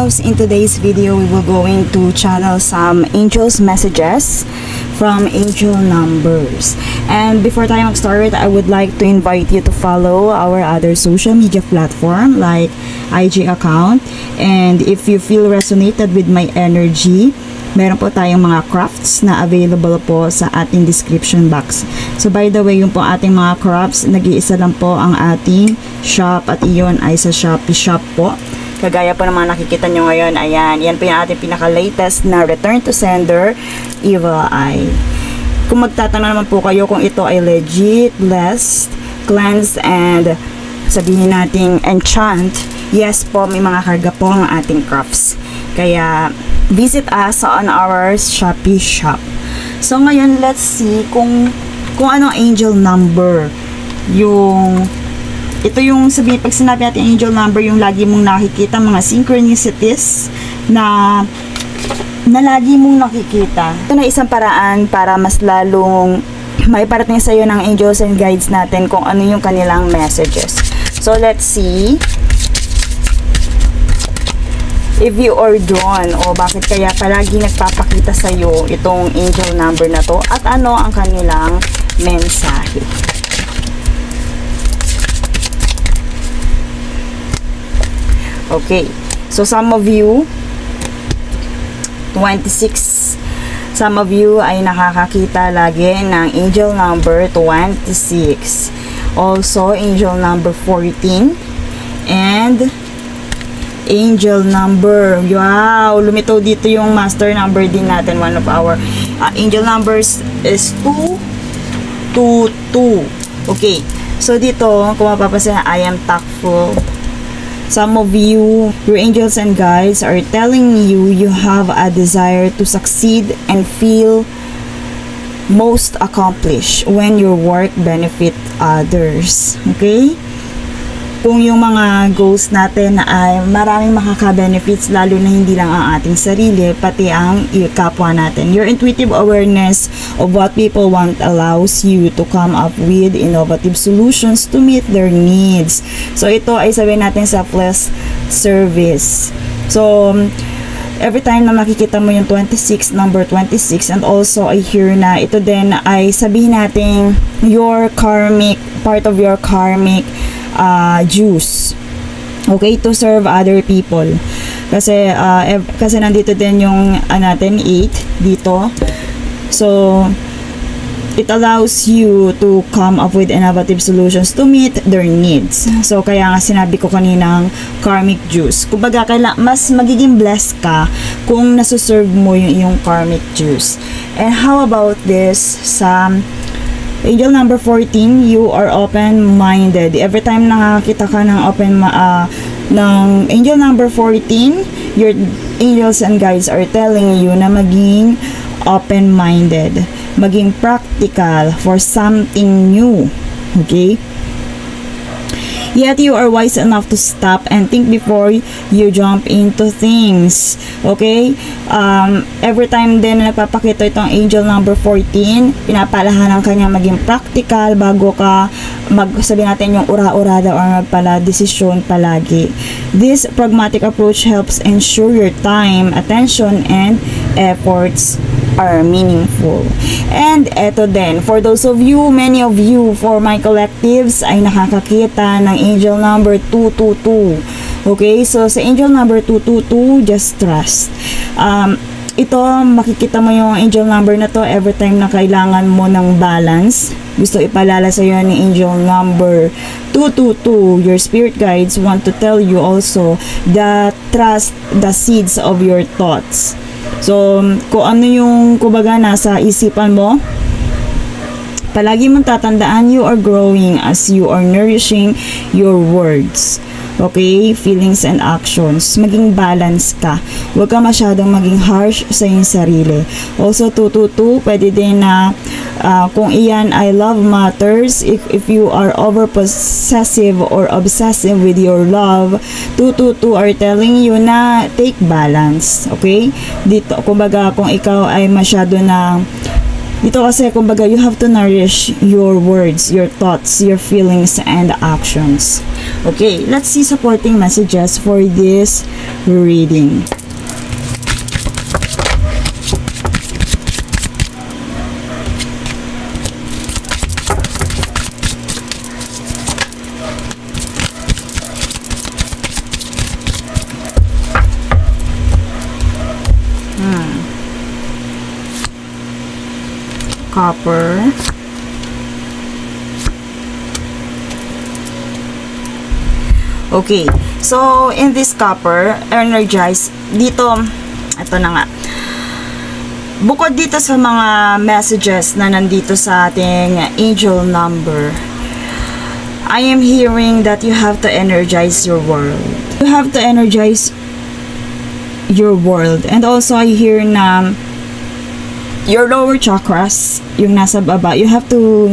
loves, in today's video we will going to channel some angels messages from angel numbers. And before tayo mag-start, I would like to invite you to follow our other social media platform like IG account. And if you feel resonated with my energy, meron po tayong mga crafts na available po sa ating description box. So by the way, yung po ating mga crafts, nag-iisa lang po ang ating shop at iyon ay sa Shopee shop po. Kagaya po naman nakikita nyo ngayon, ayan, yan po yung ating pinaka-latest na return to sender, Evil Eye. Kung magtatanong naman po kayo kung ito ay legit, blessed, cleansed, and sabihin nating enchant, yes po, may mga karga po ang ating crafts. Kaya, visit us on our Shopee shop. So ngayon, let's see kung anong angel number yung ito yung sabihin, pag sinabi natin angel number, yung lagi mong nakikita mga synchronicities na lagi mong nakikita. Ito na isang paraan para mas lalong maiparating sa iyo ng angels and guides natin kung ano yung kanilang messages. So let's see if you are drawn o bakit kaya palagi nagpapakita sa iyo itong angel number na to at ano ang kanilang mensahe. Okay, so some of you 26, some of you ay nakakakita lagi ng angel number 26, also angel number 14 and angel number, wow, lumitaw dito yung master number din natin. One of our angel numbers is 222. Okay, so dito kung mapapansin, I am thankful. Some of you, your angels and guides are telling you you have a desire to succeed and feel most accomplished when your work benefit others. Okay? Kung yung mga goals natin ay maraming makaka-benefits, lalo na hindi lang ang ating sarili, pati ang kapwa natin. Your intuitive awareness of what people want allows you to come up with innovative solutions to meet their needs. So, ito ay sabihin natin selfless service. So, every time na makikita mo yung 26, number 26, and also I hear na ito din ay sabihin natin your karmic, part of your karmic dues, okay, to serve other people. Kasi nandito din yung natin 8 dito. So it allows you to come up with innovative solutions to meet their needs. So kaya nga sinabi ko kaninang karmic dues, kumbaga mas magiging blessed ka kung nasuserve mo yung karmic dues. And how about this sa angel number 14, you are open-minded. Every time nakakita ka ng ng angel number 14, your angels and guides are telling you na maging open-minded, maging practical for something new. Okay? Yet you are wise enough to stop and think before you jump into things. Okay? Every time din na nagpapakita itong angel number 14, pinapalahanan ka niya maging practical bago ka sabihin natin yung ura-urada or magpala desisyon palagi. This pragmatic approach helps ensure your time, attention, and efforts are meaningful. And eto din, for those of you, many of you, for my collectives ay nakakakita ng angel number 222. Okay, so sa angel number 222, just trust. Ito, makikita mo yung angel number na to every time na kailangan mo ng balance. Gusto ipalala sa iyo ni angel number 222. Your spirit guides want to tell you also that trust the seeds of your thoughts. So, kung ano yung kumbaga nasa isipan mo, palagi mong tatandaan, you are growing as you are nourishing your words. Okay? Feelings and actions. Maging balance ka. Huwag ka masyadong maging harsh sa iyong sarili. Also, 222, pwede din na kung iyan ay love matters, if you are over possessive or obsessive with your love, 222 are telling you na take balance. Okay? Dito, kumbaga, kung ikaw ay masyado na Dito kasi, kumbaga, you have to nourish your words, your thoughts, your feelings, and actions. Okay, let's see supporting messages for this reading. Copper. Okay, so in this copper, energize, dito, ito na nga. Bukod dito sa mga messages na nandito sa ating angel number, I am hearing that you have to energize your world. You have to energize your world. And also, I hear na your lower chakras, yung nasa baba, you have to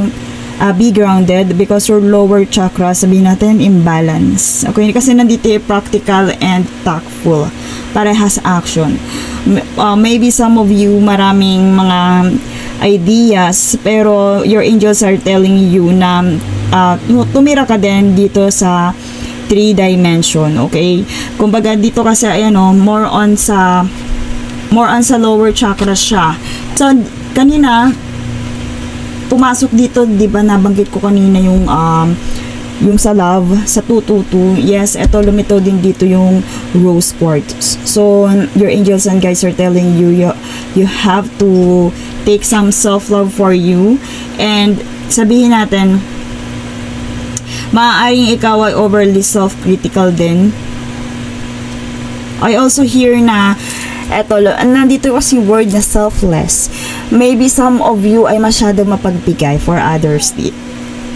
be grounded because your lower chakra, sabihin natin, imbalance. Okay, kasi nandito yung practical and tactful. Parehas action. Maybe some of you, maraming mga ideas, pero your angels are telling you na tumira ka din dito sa 3 dimension. Okay, kumbaga dito kasi, more on sa lower chakra siya. So, kanina, pumasok dito, di ba, nabanggit ko kanina yung sa love, sa 222. Yes, eto, lumitaw din dito yung rose quartz. So, your angels and guides are telling you, you have to take some self-love for you. And, sabihin natin, maaaring ikaw ay overly self-critical din. I also hear na eto, nandito kasi word na selfless. Maybe some of you ay masyado mapagbigay for others.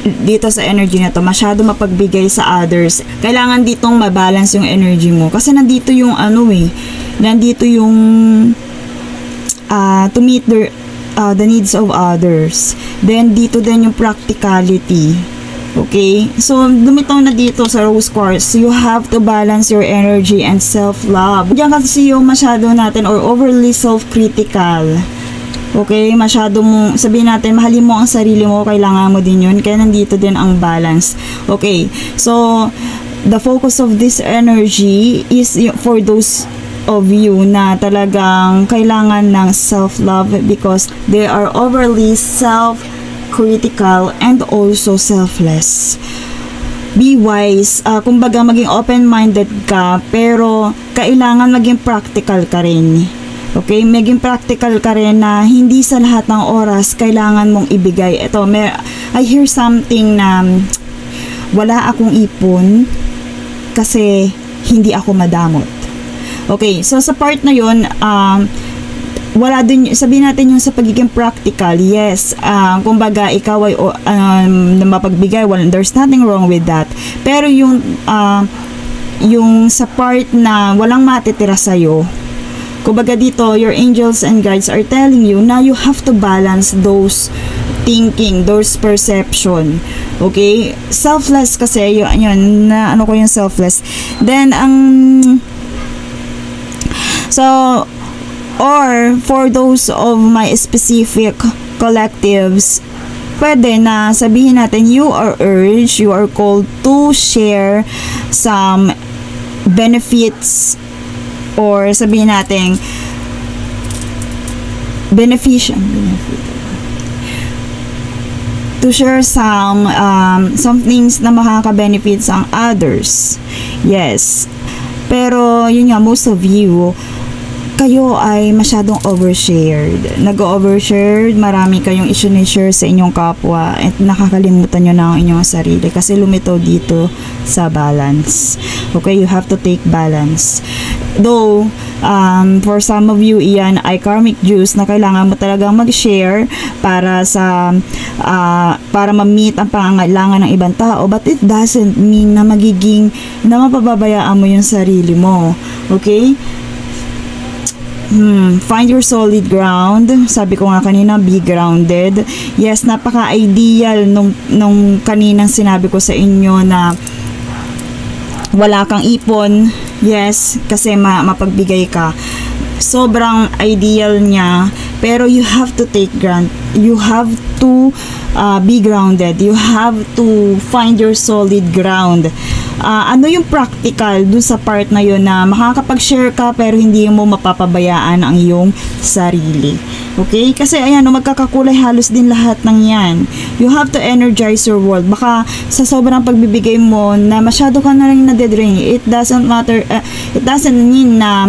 Dito sa energy na to, masyado mapagbigay sa others. Kailangan ditong mabalance yung energy mo. Kasi nandito yung nandito yung to meet the needs of others. Then, dito din yung practicality. Okay? So, lumitaw na dito sa rose quartz. You have to balance your energy and self-love. Diyan kasi yung masyado natin or overly self-critical. Okay? Masyado mo, sabihin natin, mahalin mo ang sarili mo, kailangan mo din yun. Kaya nandito din ang balance. Okay? So, the focus of this energy is for those of you na talagang kailangan ng self-love because they are overly self-critical and also selfless. Be wise. Kumbaga, maging open-minded ka, pero kailangan maging practical ka rin. Okay? Maging practical ka rin na hindi sa lahat ng oras kailangan mong ibigay. Ito, I hear something na wala akong ipon kasi hindi ako madamot. Okay, so sa part na yun, wala din, sabihin natin yung sa pagiging practical, yes, kumbaga ikaw ay mapagbigay, there's nothing wrong with that. Pero yung sa part na walang matitira sa'yo, kumbaga dito, your angels and guides are telling you na you have to balance those thinking, those perception. Okay? Selfless kasi, yun na, ko yung selfless. Then, or for those of my specific collectives, pwede na sabihin natin you are urged, you are called to share some benefits or sabihin natin benefit to share some things na makaka-benefits ang others. Yes. Pero yun nga, most of you kayo ay masyadong overshared. Nag-overshared, marami kayong i-share sa inyong kapwa at nakakalimutan nyo na ang inyong sarili kasi lumitaw dito sa balance. Okay, you have to take balance. Though, for some of you, iyan ay karmic dues na kailangan mo talagang mag-share para ma-meet ang pangangailangan ng ibang tao, but it doesn't mean na mapababayaan mo yung sarili mo. Okay? Find your solid ground. Sabi ko nga kanina, be grounded. Yes, napaka-ideal nung kaninang sinabi ko sa inyo na wala kang ipon. Yes, kasi mapagbigay ka. Sobrang ideal niya pero you have to you have to be grounded, you have to find your solid ground. Ano yung practical dun sa part na yun na makakapag-share ka pero hindi mo mapapabayaan ang iyong sarili. Okay? Kasi ayan, magkakakulay halos din lahat ng yan. You have to energize your world. Baka sa sobrang pagbibigay mo na masyado ka na rin nade-drain. It doesn't matter, it doesn't mean na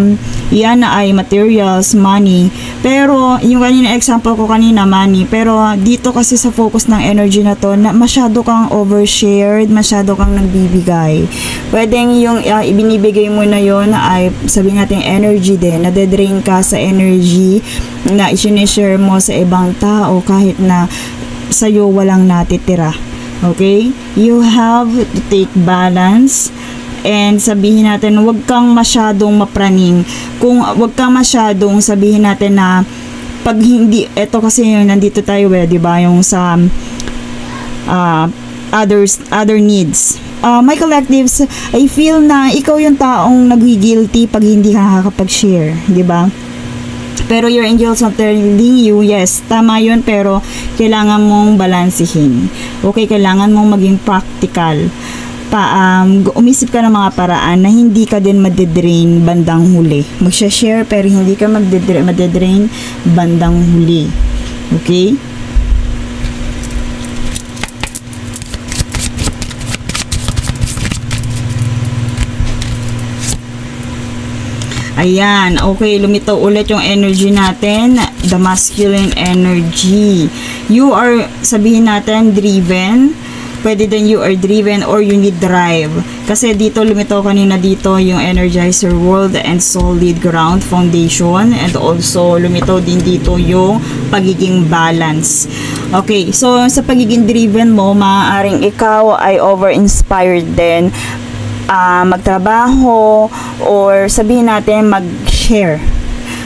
yan na ay materials, money. Pero yung kanina example ko kanina, money. Pero dito kasi sa focus ng energy na to, na masyado kang overshared, masyado kang nagbibigay. Pwedeng yung ibinibigay mo na yon ay sabihin natin energy din. Nade-drain ka sa energy na i-share mo sa ibang tao kahit na sa'yo walang natitira. Okay? You have to take balance and sabihin natin, wag kang masyadong mapraning. Kung wag kang masyadong sabihin natin na pag hindi, eto kasi yung nandito tayo di ba, yung sa other needs. My collectives, I feel na ikaw yung taong nag-guilty pag hindi ka nakakapag-share, di ba? Pero your angels are telling you, yes, tama yun, pero kailangan mong balansihin. Okay, kailangan mong maging practical. Umisip ka ng mga paraan na hindi ka din madedrain bandang huli. Magsha-share pero hindi ka madedrain bandang huli. Okay? Ayan, okay, lumitaw ulit yung energy natin, the masculine energy. You are, sabihin natin, driven. Pwede din you are driven or you need drive. Kasi dito, lumitaw kanina dito yung energizer world and solid ground foundation. And also, lumitaw din dito yung pagiging balance. Okay, so sa pagiging driven mo, maaaring ikaw ay over-inspired din. Magtrabaho or sabihin natin mag-share.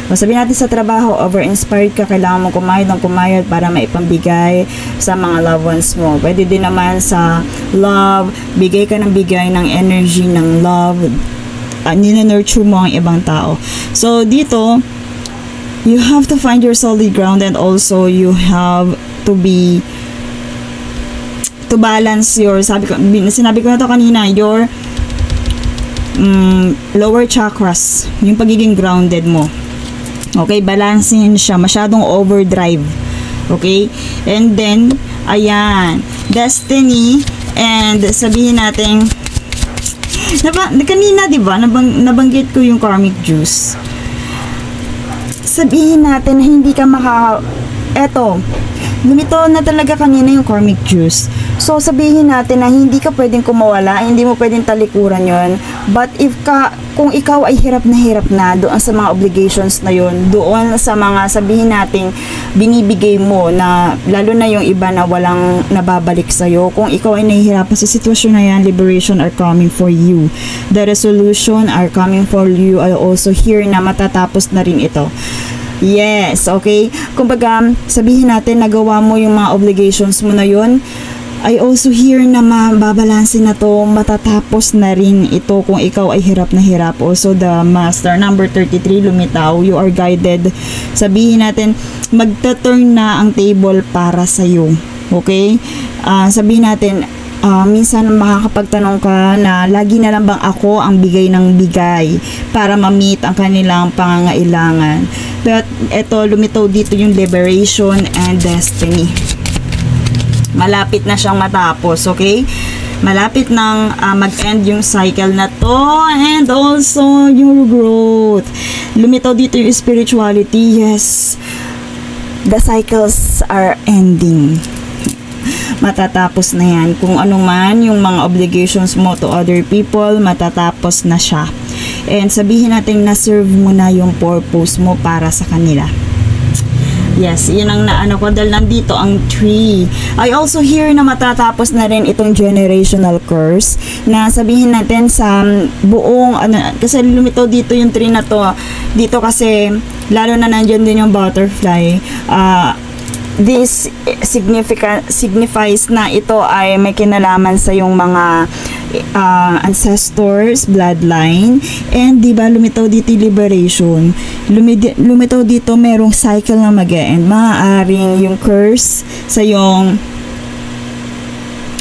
O sabihin natin sa trabaho, over-inspired ka, kailangan mo kumayod para maipambigay sa mga loved ones mo. Pwede din naman sa love, bigay ka ng bigay ng energy ng love, nina-nurture mo ang ibang tao. So dito, you have to find your solid ground and also you have to balance your, sinabi ko na to kanina, your lower chakras, yung pagiging grounded mo. Okay, balansin siya, masyadong overdrive. Okay, and then ayan, destiny, and sabihin natin kanina, di ba, nabanggit ko yung karmic juice. Sabihin natin na hindi ka eto, lumitaw na talaga kanina yung karmic juice. So, sabihin natin na hindi ka pwedeng kumawala, hindi mo pwedeng talikuran yon. But kung ikaw ay hirap na doon sa mga obligations na yon, doon sa mga sabihin natin binibigay mo na lalo na yung iba na walang nababalik sa'yo, kung ikaw ay nahihirapan sa sitwasyon na yan, liberation are coming for you. The resolution are coming for you. I also hear na matatapos na rin ito. Yes, okay? Kumbaga, sabihin natin nagawa mo yung mga obligations mo na yon. I also hear na mababalansin na to, matatapos na rin ito kung ikaw ay hirap na hirap. Also, the master number 33 lumitaw, you are guided. Sabihin natin, magta-turn na ang table para sa'yo. Okay? Sabihin natin, minsan makakapagtanong ka na lagi na lang bang ako ang bigay ng bigay para ma-meet ang kanilang pangangailangan. But ito, lumitaw dito yung liberation and destiny. Malapit na siyang matapos, okay? Malapit nang mag-end yung cycle na to, and also yung growth. Lumitaw dito yung spirituality. Yes, the cycles are ending. Matatapos na yan. Kung ano man yung mga obligations mo to other people, matatapos na siya. And sabihin natin na serve mo na yung purpose mo para sa kanila. Yes, yun ang naano ko dahil nandito ang tree. I also hear na matatapos na rin itong generational curse na sabihin natin sa buong kasi lumitaw dito yung tree na to. Dito kasi lalo na nandiyan din yung butterfly. This signifies na ito ay may kinalaman sa yung mga ancestors, bloodline, and di ba lumitaw dito yung liberation. Lumitaw dito merong cycle na mag-e-end. Maaaring yung curse sa yung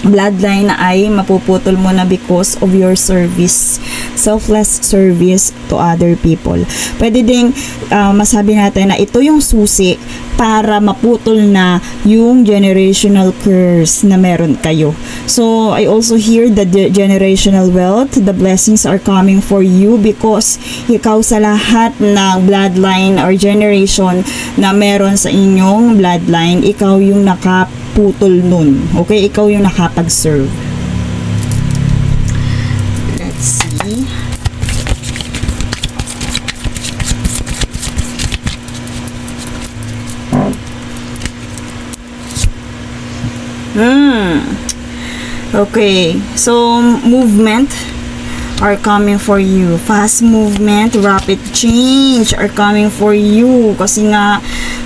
bloodline ay mapuputol mo na because of your service, selfless service to other people. Pwede ding masabi natin na ito yung susi para maputol na yung generational curse na meron kayo. So, I also hear that the generational wealth, the blessings are coming for you because ikaw sa lahat ng bloodline or generation na meron sa inyong bloodline, ikaw yung nakaputol nun. Okay? Ikaw yung nakapag-serve. Let's see. Okay, so movement are coming for you. Fast movement, rapid change are coming for you. Kasi nga,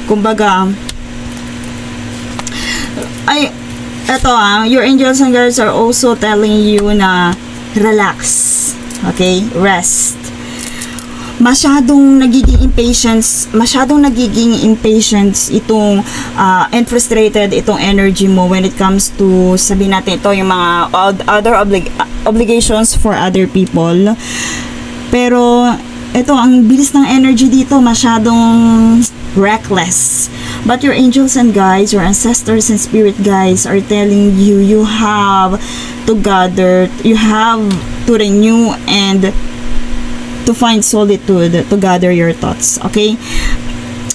kumbaga, your angels and guides are also telling you na relax. Okay, rest. Masyadong nagiging impatience itong and frustrated itong energy mo when it comes to, sabihin natin ito, yung mga other obligations for other people. Pero ito, ang bilis ng energy dito, masyadong reckless. But your angels and guides, your ancestors and spirit guides are telling you, you have to gather, you have to renew and to find solitude, to gather your thoughts. Okay?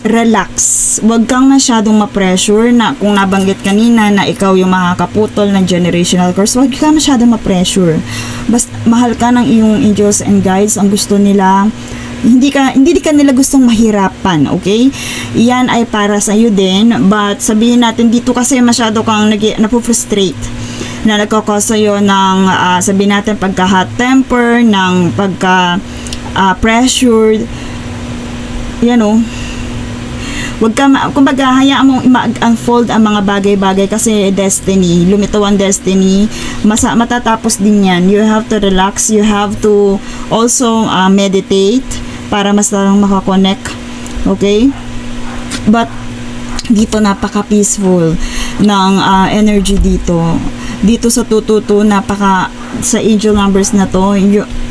Relax. Huwag kang masyadong ma-pressure na kung nabanggit kanina na ikaw yung makakaputol ng generational curse. Huwag kang masyadong ma-pressure. Basta mahal ka ng iyong angels and guides. Ang gusto nila, hindi ka nila gustong mahirapan, okay? Iyan ay para sa iyo din, but sabihin natin dito kasi masyado kang napufrustrate na nagkakos sa'yo ng sabihin natin pagka-hot temper, ng pressured, yan o. Wag ka, kumbaga, hayaan mong mag-unfold ang mga bagay-bagay kasi destiny, lumitaw ang destiny, matatapos din yan. You have to relax, you have to also meditate para mas lang makakonect, okay? But, dito napaka-peaceful ng energy dito. Dito sa 222, sa angel numbers na to,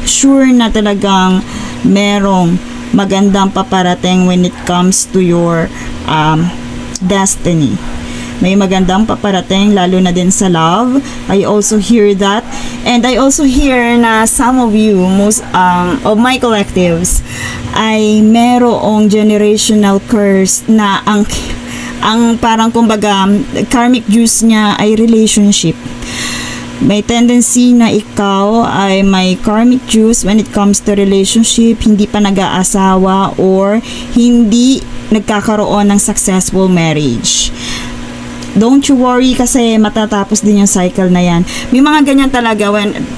sure na talagang merong magandang paparating when it comes to your destiny. May magandang paparating lalo na din sa love. I also hear that. And I also hear na some of you, most of my collectives, ay merong generational curse na ang parang kumbaga karmic juice niya ay relationship. May tendency na ikaw ay may karmic juice when it comes to relationship, hindi pa nag-aasawa or hindi nagkakaroon ng successful marriage. Don't you worry kasi matatapos din yung cycle na yan. May mga ganyan talaga,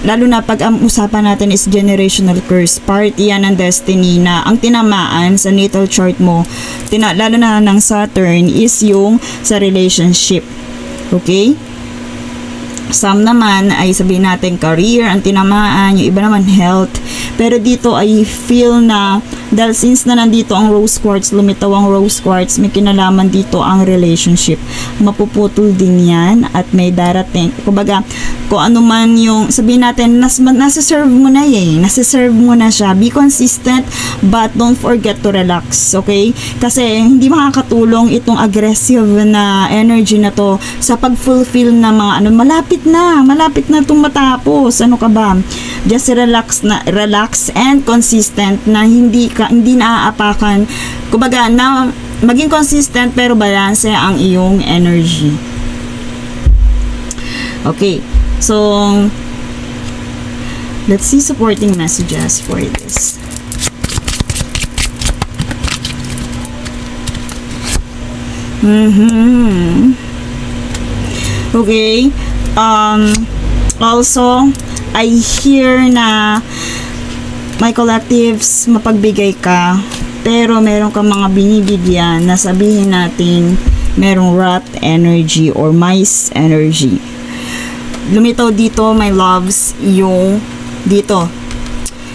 lalo na pag ang usapan natin is generational curse. Part yan ng destiny na ang tinamaan sa natal chart mo, lalo na ng Saturn, is yung sa relationship. Okay? Some naman ay sabihin natin career, ang tinamaan, yung iba naman health. Pero dito ay feel na dahil since na nandito ang rose quartz, lumitaw ang rose quartz, may kinalaman dito ang relationship. Mapuputol din yan at may darating. Kumbaga, kung ano man yung sabihin natin, nasa-serve mo na nasa-serve mo na siya. Be consistent but don't forget to relax, okay? Kasi hindi makakatulong itong aggressive na energy na to sa pag-fulfill na mga malapit na itong matapos. Ano ka ba? Just relax and consistent na hindi naaapakan. Kumbaga, na maging consistent pero balance ang iyong energy. Okay. So, let's see supporting messages for this. Okay. Also, I hear na my collectives, mapagbigay ka, pero meron kang mga binibigyan na sabihin natin merong rat energy or mice energy. Lumitaw dito, my loves, yung dito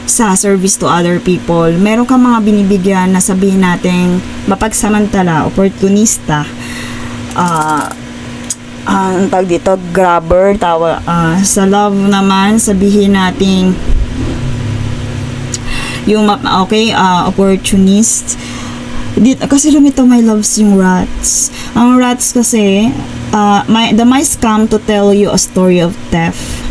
sa service to other people. Meron kang mga binibigyan na sabihin natin mapagsamantala, opportunista, ang tawag dito, grabber, sa love naman, sabihin natin yung opportunist. Dito, kasi lumitaw, my loves, yung rats. Ang rats kasi, the mice come to tell you a story of theft.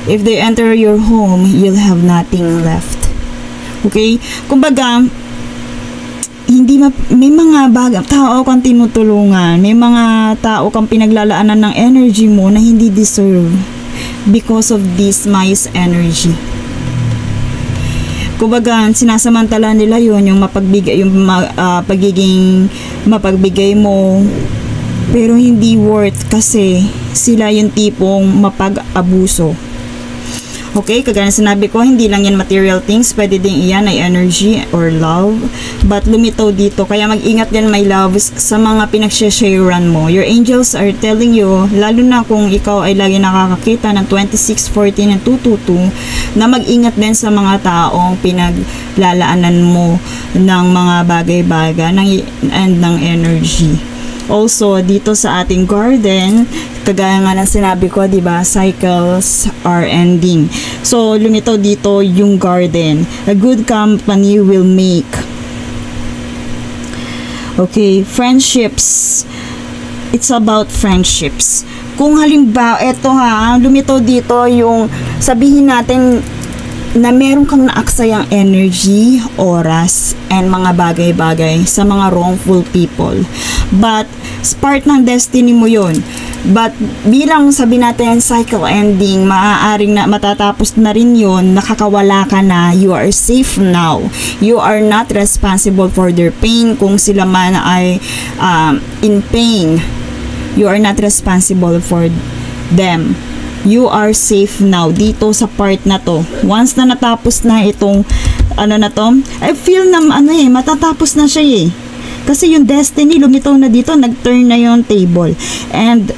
If they enter your home, you'll have nothing left. Okay? Kumbaga, may mga tao kang tinutulungan, may mga tao kang pinaglalaanan ng energy mo na hindi deserve because of this mice energy. Kumbaga, sinasamantala nila yun, yung mapagbigay, yung pagiging mapagbigay mo, pero hindi worth kasi sila yung tipong mapag-abuso. Okay, kagaya sinabi ko, hindi lang yan material things, pwede din iyan ay energy or love, but lumitaw dito, kaya mag-ingat din, my loves, sa mga pinagsha-sharean mo. Your angels are telling you, lalo na kung ikaw ay lagi nakakakita ng 2614 and 222, na mag-ingat din sa mga taong pinaglalaanan mo ng mga bagay-bagay and ng energy. Also, dito sa ating garden, kagaya nga ng sinabi ko, diba, cycles are ending. So, lumitaw dito yung garden. A good company will make. Okay, friendships. It's about friendships. Kung halimbawa, eto lumitaw dito yung sabihin natin na meron kang naaksayang energy, oras, and mga bagay-bagay sa mga wrongful people. But, part ng destiny mo yun. But, bilang sabi natin cycle ending, maaaring na matatapos na rin yun, nakakawala ka na, you are safe now. You are not responsible for their pain. Kung sila man ay in pain, you are not responsible for them. You are safe now dito sa part na to. Once na natapos na itong na to, I feel na matatapos na siya kasi yung destiny lumitaw na dito, nag-turn na yung table. And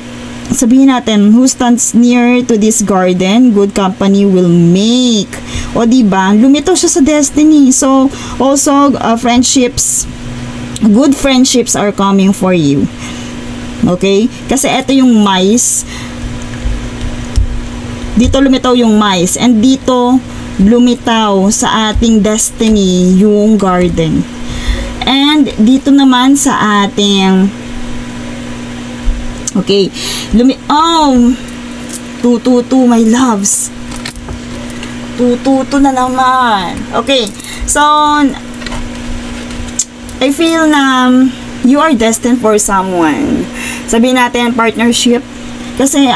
sabihin natin, who stands near to this garden, good company will make. O diba, lumitaw siya sa destiny. So also friendships, good friendships are coming for you. Okay, kasi ito yung mice. Dito lumitaw yung mice, and dito lumitaw sa ating destiny yung garden. And dito naman sa ating 222, my loves. 222 na naman. Okay, so I feel na you are destined for someone. Sabihin natin partnership. Kasi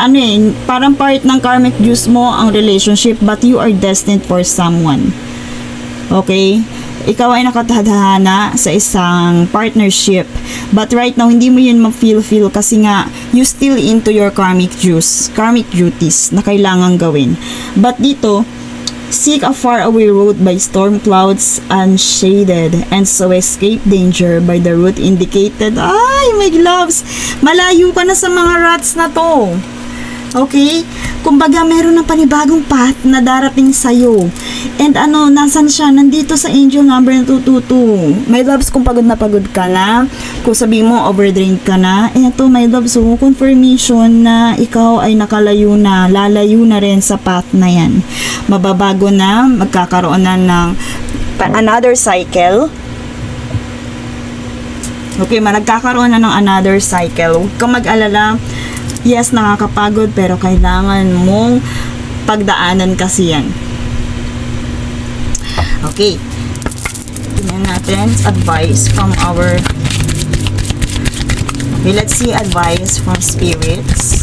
parang part ng karmic juice mo ang relationship, but you are destined for someone. Okay? Ikaw ay nakatadhana sa isang partnership, but right now hindi mo yun ma-feel kasi nga you still into your karmic juice, karmic duties na kailangan gawin. But dito, seek a faraway route by storm clouds unshaded, and so escape danger by the route indicated. Ay, my loves, malayo ka na sa mga rats na to. Okay? Kumbaga, meron na panibagong path na darating sa'yo. And nasan siya? Nandito sa angel number 222. My loves, kung pagod na pagod ka na, kung sabihin mo, overdrained ka na, eto, my loves, so, confirmation na ikaw ay nakalayo na, lalayo na rin sa path na yan. Mababago na, magkakaroon na ng another cycle. Okay, nagkakaroon na ng another cycle. Huwag kang mag-alala. Yes, nakakapagod, pero kailangan mong pagdaanan kasi yan. Okay. Tingnan natin advice from our... Okay, let's see advice from spirits.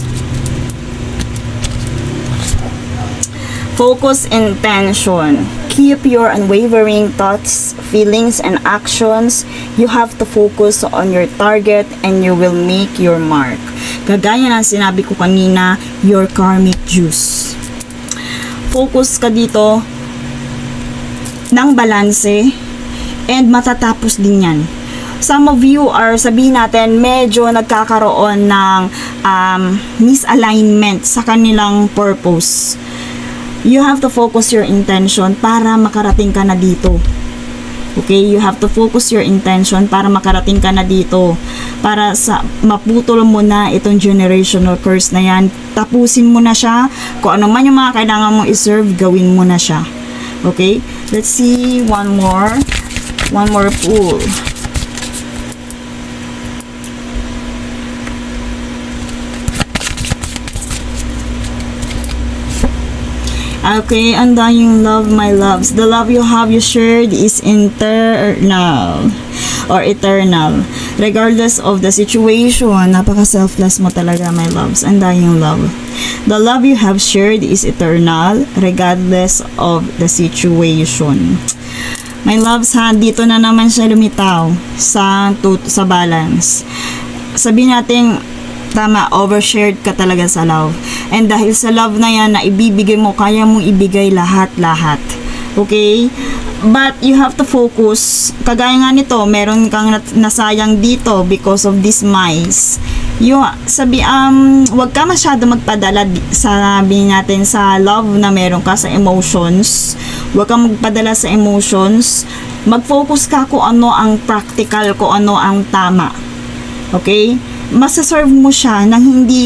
Focus intention. Keep your unwavering thoughts, feelings, and actions. You have to focus on your target and you will make your mark. Kagaya ng sinabi ko kanina, your karmic juice. Focus ka dito ng balanse and matatapos din yan. some of you are, sabihin natin, medyo nagkakaroon ng misalignment sa kanilang purpose. You have to focus your intention para makarating ka na dito. Okay, you have to focus your intention para makarating ka na dito. Para sa maputol mo na itong generational curse na yan. Tapusin mo na siya. Kung ano man yung mga kailangan mong iserve, gawin mo na siya. Okay, let's see one more pull. Okay, undying love, my loves. The love you have, you shared is eternal or eternal. Regardless of the situation, napaka-selfless mo talaga, my loves. Undying love. The love you have shared is eternal regardless of the situation. My loves, ha, dito na naman siya lumitaw sa balance. Sabihin natin, tama, overshared ka talaga sa love. And dahil sa love na yan na ibibigay mo, kaya mong ibigay lahat-lahat. Okay? But you have to focus. Kagaya nga nito, meron kang nasayang dito because of this mice. Wag ka masyado magpadala sabihin natin sa love na meron ka, sa emotions. Wag ka magpadala sa emotions. Mag-focus ka kung ano ang practical, kung ano ang tama. Okay? Masaserve mo siya nang hindi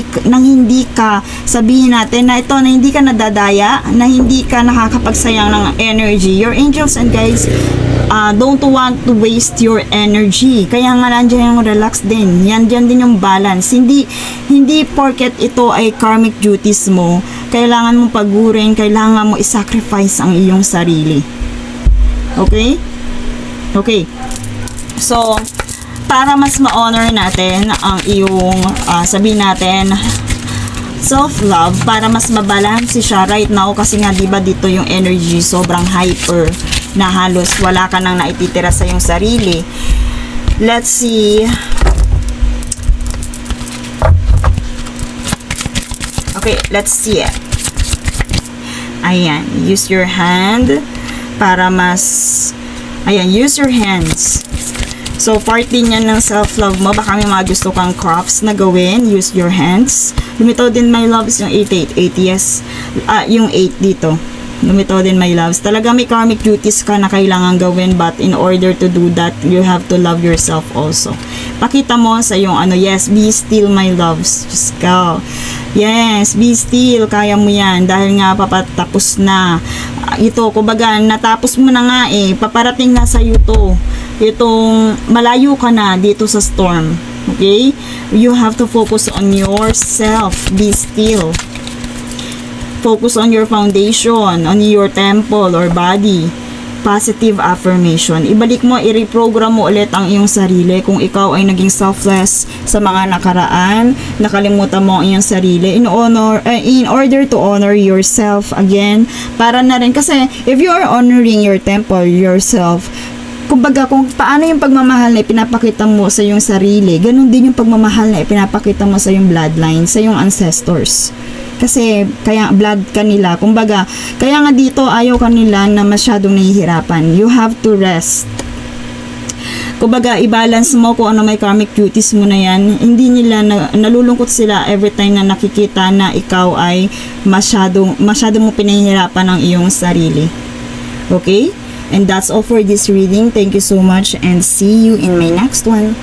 ka sabihin natin na ito, na hindi ka nadadaya, na hindi ka nakakapagsayang ng energy. Your angels and guides don't want to waste your energy. Kaya nga nandiyan yung relax din. Yan din yung balance. Hindi porket ito ay karmic duties mo, kailangan mong pagurin, kailangan mo i-sacrifice ang iyong sarili. Okay? Okay. So, para mas ma-honor natin ang iyong sabihin natin self-love, para mas mabalance siya right now, kasi nga diba dito yung energy sobrang hyper na halos wala ka nang naititira sa iyong sarili. Let's see. Okay, let's see it. Ayan, use your hand para mas, ayan, use your hands. So, part din yan ng self-love mo. Baka may mga gusto kang crafts na gawin. Use your hands. Lumitaw din, my loves, yung 8 yes. Yung 8 dito. Lumitaw din, my loves. Talaga may karmic duties ka na kailangan gawin, but in order to do that, you have to love yourself also. Pakita mo sa yung yes, be still, my loves. Just go. Yes, be still. Kaya mo yan. Dahil nga papatapos na. Ito, kumbaga, natapos mo na nga paparating na sa iyo to. Itong malayo ka na dito sa storm. Okay? You have to focus on yourself. Be still. Focus on your foundation, on your temple or body. Positive affirmation. Ibalik mo, i-reprogram mo ulit ang iyong sarili kung ikaw ay naging selfless sa mga nakaraan, nakalimutan mo ang iyong sarili in order to honor yourself again, para na rin, kasi if you are honoring your temple, yourself, kumbaga kung paano yung pagmamahal na ipinapakita mo sa iyong sarili, ganun din yung pagmamahal na ipinapakita mo sa iyong bloodline, sa iyong ancestors. Kasi kaya blood kanila, kumbaga kaya nga dito ayaw kanila na masyadong nahihirapan. You have to rest. Kumbaga i-balance mo kung ano may karmic duties mo na yan. Hindi nila nalulungkot sila every time na nakikita na ikaw ay masyadong mo pinahihirapan ang iyong sarili. Okay? And that's all for this reading. Thank you so much and see you in my next one.